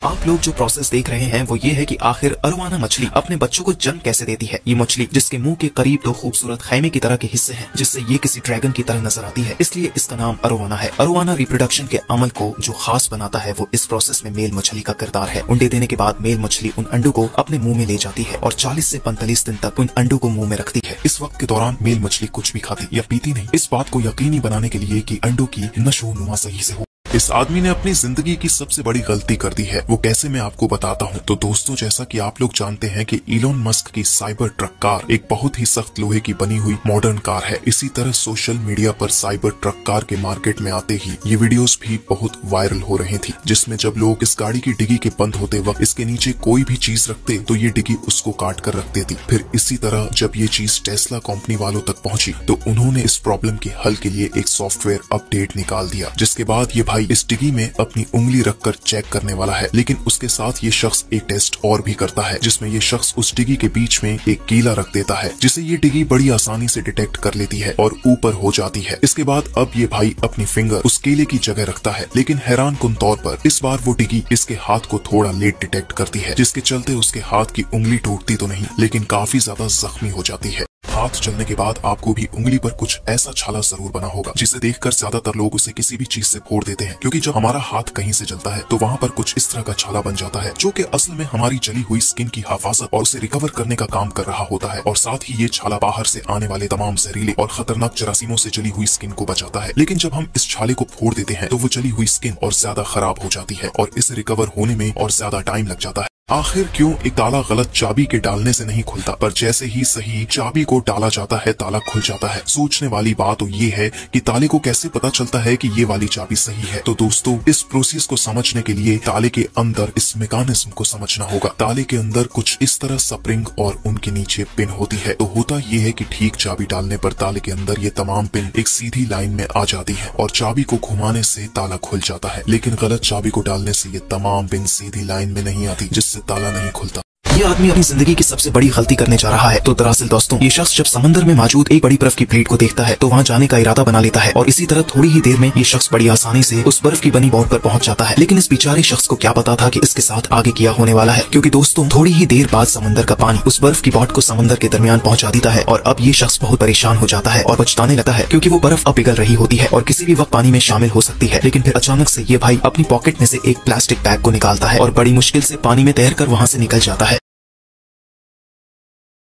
आप लोग जो प्रोसेस देख रहे हैं वो ये है कि आखिर अरोवाना मछली अपने बच्चों को जन्म कैसे देती है। ये मछली जिसके मुंह के करीब दो खूबसूरत खैमे की तरह के हिस्से हैं, जिससे ये किसी ड्रैगन की तरह नजर आती है, इसलिए इसका नाम अरोवाना है। अरोवाना रिप्रोडक्शन के अमल को जो खास बनाता है वो इस प्रोसेस में मेल मछली का किरदार है। अंडे देने के बाद मेल मछली उन अंडों को अपने मुंह में ले जाती है और 40 से 45 दिन तक उन अंडों को मुंह में रखती है। इस वक्त के दौरान मेल मछली कुछ भी खाती या पीती नहीं, इस बात को यकीनी बनाने के लिए कि अंडों की नशोनुमा सही से हो। इस आदमी ने अपनी जिंदगी की सबसे बड़ी गलती कर दी है। वो कैसे, मैं आपको बताता हूँ। तो दोस्तों, जैसा कि आप लोग जानते हैं कि इलोन मस्क की साइबर ट्रक कार एक बहुत ही सख्त लोहे की बनी हुई मॉडर्न कार है। इसी तरह सोशल मीडिया पर साइबर ट्रक कार के मार्केट में आते ही ये वीडियोस भी बहुत वायरल हो रही थी, जिसमें जब लोग इस गाड़ी की डिग्गी के बंद होते वक्त इसके नीचे कोई भी चीज रखते तो ये डिग्गी उसको काट कर रख देती। फिर इसी तरह जब ये चीज टेस्ला कंपनी वालों तक पहुंची तो उन्होंने इस प्रॉब्लम के हल के लिए एक सॉफ्टवेयर अपडेट निकाल दिया, जिसके बाद ये भाई इस डिग्गी में अपनी उंगली रखकर चेक करने वाला है। लेकिन उसके साथ ये शख्स एक टेस्ट और भी करता है, जिसमें ये शख्स उस डिग्गी के बीच में एक कीला रख देता है, जिसे ये डिग्गी बड़ी आसानी से डिटेक्ट कर लेती है और ऊपर हो जाती है। इसके बाद अब ये भाई अपनी फिंगर उस कीले की जगह रखता है, लेकिन हैरान कुन तौर पर इस बार वो डिग्गी इसके हाथ को थोड़ा लेट डिटेक्ट करती है, जिसके चलते उसके हाथ की उंगली टूटती तो नहीं, लेकिन काफी ज्यादा जख्मी हो जाती है। हाथ जलने के बाद आपको भी उंगली पर कुछ ऐसा छाला जरूर बना होगा, जिसे देखकर ज्यादातर लोग उसे किसी भी चीज से फोड़ देते हैं, क्योंकि जब हमारा हाथ कहीं से जलता है तो वहाँ पर कुछ इस तरह का छाला बन जाता है, जो कि असल में हमारी जली हुई स्किन की हिफाजत और उसे रिकवर करने का काम कर रहा होता है। और साथ ही ये छाला बाहर से आने वाले तमाम जहरीले और खतरनाक जरासीमों से जली हुई स्किन को बचाता है। लेकिन जब हम इस छाले को फोड़ देते हैं तो वो जली हुई स्किन और ज्यादा खराब हो जाती है और इसे रिकवर होने में और ज्यादा टाइम लग जाता है। आखिर क्यों एक ताला गलत चाबी के डालने से नहीं खुलता, पर जैसे ही सही चाबी को डाला जाता है ताला खुल जाता है। सोचने वाली बात तो ये है कि ताले को कैसे पता चलता है कि ये वाली चाबी सही है। तो दोस्तों, इस प्रोसेस को समझने के लिए ताले के अंदर इस मैकेनिज्म को समझना होगा। ताले के अंदर कुछ इस तरह स्प्रिंग और उनके नीचे पिन होती है। तो होता ये है कि ठीक चाबी डालने पर ताले के अंदर ये तमाम पिन एक सीधी लाइन में आ जाती है और चाबी को घुमाने से ताला खुल जाता है। लेकिन गलत चाबी को डालने से ये तमाम पिन सीधी लाइन में नहीं आती, जिससे ताला नहीं खुलता। ये आदमी अपनी जिंदगी की सबसे बड़ी गलती करने जा रहा है। तो दरअसल दोस्तों, ये शख्स जब समंदर में मौजूद एक बड़ी बर्फ की प्लेट को देखता है तो वहाँ जाने का इरादा बना लेता है और इसी तरह थोड़ी ही देर में ये शख्स बड़ी आसानी से उस बर्फ की बनी बोट पर पहुंच जाता है। लेकिन इस बेचारे शख्स को क्या पता था कि इसके साथ आगे क्या होने वाला है, क्योंकि दोस्तों थोड़ी ही देर बाद समंदर का पानी उस बर्फ की बोट को समंदर के दरमियान पहुंचा देता है और अब ये शख्स बहुत परेशान हो जाता है और पछताने लगता है, क्योंकि वो बर्फ अब पिघल रही होती है और किसी भी वक्त पानी में शामिल हो सकती है। लेकिन फिर अचानक से ये भाई अपनी पॉकेट में से एक प्लास्टिक बैग को निकालता है और बड़ी मुश्किल से पानी में तैरकर वहाँ से निकल जाता है।